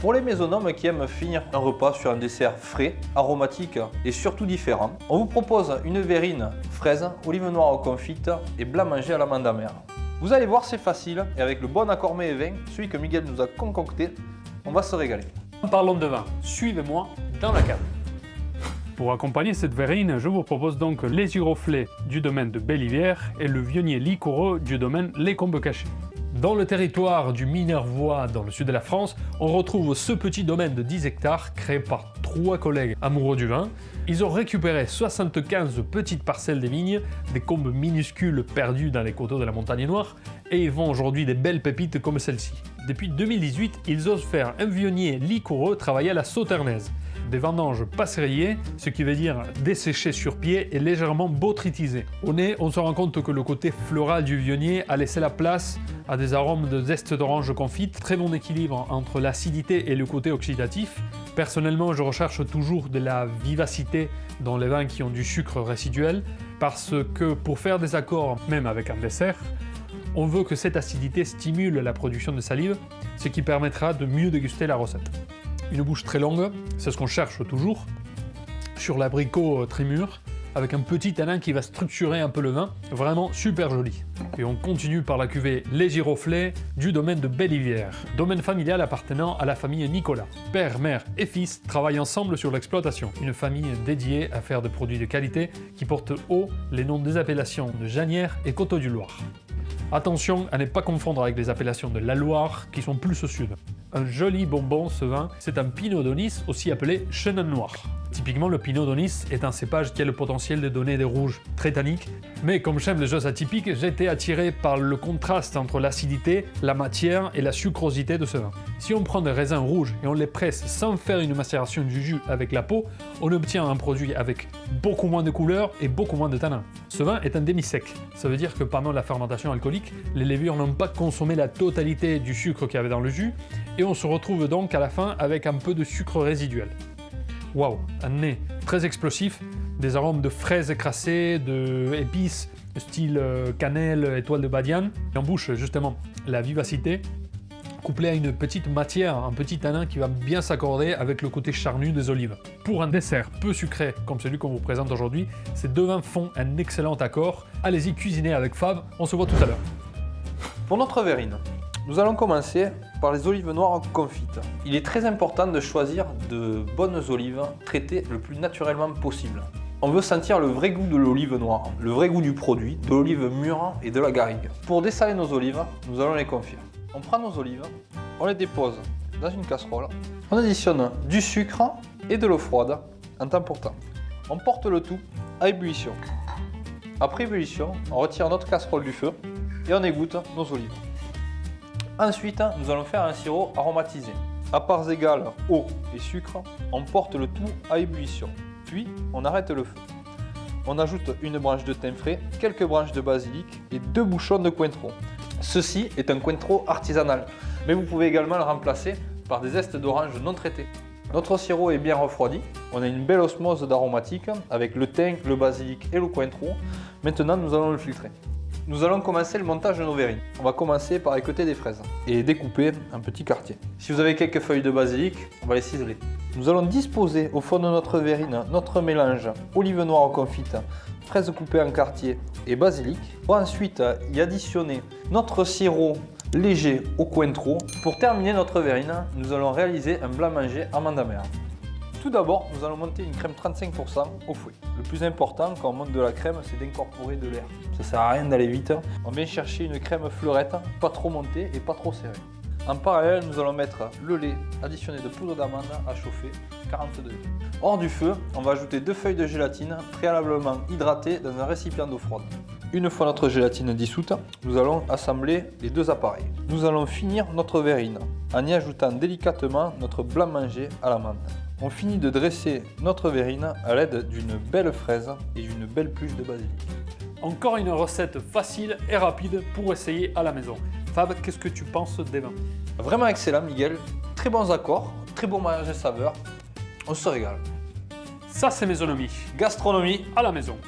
Pour les mésonomes qui aiment finir un repas sur un dessert frais, aromatique et surtout différent, on vous propose une verrine fraise, olive noire confite et blanc mangé à l'amande amère. Vous allez voir, c'est facile et avec le bon accord mets et vin, celui que Miguel nous a concocté, on va se régaler. Parlons de vin, suivez-moi dans la cave. Pour accompagner cette verrine, je vous propose donc les giroflées du domaine de Bellivière et le vionnier liquoreux du domaine Les Combes Cachés. Dans le territoire du Minervois, dans le sud de la France, on retrouve ce petit domaine de 10 hectares créé par 3 collègues amoureux du vin. Ils ont récupéré 75 petites parcelles des vignes, des combes minuscules perdues dans les coteaux de la Montagne Noire, et ils vendent aujourd'hui des belles pépites comme celle-ci. Depuis 2018, ils osent faire un vionnier liquoreux travailler à la sauternaise. Des vendanges passerillées, ce qui veut dire desséchées sur pied et légèrement botrytisées. Au nez, on se rend compte que le côté floral du vionnier a laissé la place à des arômes de zeste d'orange confite, très bon équilibre entre l'acidité et le côté oxydatif. Personnellement, je recherche toujours de la vivacité dans les vins qui ont du sucre résiduel, parce que pour faire des accords, même avec un dessert, on veut que cette acidité stimule la production de salive, ce qui permettra de mieux déguster la recette. Une bouche très longue, c'est ce qu'on cherche toujours, sur l'abricot très mûr, avec un petit tanin qui va structurer un peu le vin, vraiment super joli. Et on continue par la cuvée Les Giroflées du domaine de Bellivière, domaine familial appartenant à la famille Nicolas. Père, mère et fils travaillent ensemble sur l'exploitation, une famille dédiée à faire des produits de qualité qui portent haut les noms des appellations de Janières et Coteaux du Loir. Attention à ne pas confondre avec les appellations de la Loire qui sont plus au sud. Un joli bonbon, ce vin, c'est un Pinot d'Aunis, aussi appelé Chenin Noir. Typiquement, le Pinot d'Aunis est un cépage qui a le potentiel de donner des rouges très tanniques, mais comme j'aime les choses atypiques, j'ai été attiré par le contraste entre l'acidité, la matière et la sucrosité de ce vin. Si on prend des raisins rouges et on les presse sans faire une macération du jus avec la peau, on obtient un produit avec beaucoup moins de couleur et beaucoup moins de tanin. Ce vin est un demi-sec, ça veut dire que pendant la fermentation alcoolique, les levures n'ont pas consommé la totalité du sucre qu'il y avait dans le jus, et on se retrouve donc à la fin avec un peu de sucre résiduel. Waouh, un nez très explosif, des arômes de fraises écrasées, d'épices, style cannelle, étoile de Badiane. Et en bouche, justement, la vivacité, couplée à une petite matière, un petit tanin qui va bien s'accorder avec le côté charnu des olives. Pour un dessert peu sucré comme celui qu'on vous présente aujourd'hui, ces deux vins font un excellent accord. Allez-y cuisiner avec Fab, on se voit tout à l'heure. Pour notre verrine, nous allons commencer par les olives noires confites. Il est très important de choisir de bonnes olives traitées le plus naturellement possible. On veut sentir le vrai goût de l'olive noire, le vrai goût du produit, de l'olive mûre et de la garrigue. Pour dessaler nos olives, nous allons les confire. On prend nos olives, on les dépose dans une casserole, on additionne du sucre et de l'eau froide en temps pour temps. On porte le tout à ébullition. Après ébullition, on retire notre casserole du feu et on égoutte nos olives. Ensuite, nous allons faire un sirop aromatisé. À parts égales, eau et sucre, on porte le tout à ébullition. Puis, on arrête le feu. On ajoute une branche de thym frais, quelques branches de basilic et 2 bouchons de Cointreau. Ceci est un Cointreau artisanal, mais vous pouvez également le remplacer par des zestes d'orange non traités. Notre sirop est bien refroidi, on a une belle osmose d'aromatiques avec le thym, le basilic et le Cointreau. Maintenant, nous allons le filtrer. Nous allons commencer le montage de nos verrines. On va commencer par équeuter des fraises et découper un petit quartier. Si vous avez quelques feuilles de basilic, on va les ciseler. Nous allons disposer au fond de notre verrine notre mélange olive noire confite, fraises coupées en quartier et basilic. On va ensuite y additionner notre sirop léger au Cointreau. Pour terminer notre verrine, nous allons réaliser un blanc mangé amande amère. Tout d'abord, nous allons monter une crème 35% au fouet. Le plus important quand on monte de la crème, c'est d'incorporer de l'air. Ça sert à rien d'aller vite. On vient chercher une crème fleurette, pas trop montée et pas trop serrée. En parallèle, nous allons mettre le lait additionné de poudre d'amande à chauffer 40 degrés. Hors du feu, on va ajouter 2 feuilles de gélatine préalablement hydratées dans un récipient d'eau froide. Une fois notre gélatine dissoute, nous allons assembler les 2 appareils. Nous allons finir notre verrine en y ajoutant délicatement notre blanc mangé à l'amande. On finit de dresser notre verrine à l'aide d'une belle fraise et d'une belle pluche de basilic. Encore une recette facile et rapide pour essayer à la maison. Fab, qu'est-ce que tu penses des vins? Vraiment excellent, Miguel. Très bons accords, très bon mariage de saveurs. On se régale. Ça, c'est Mésonomie. Gastronomie À la maison.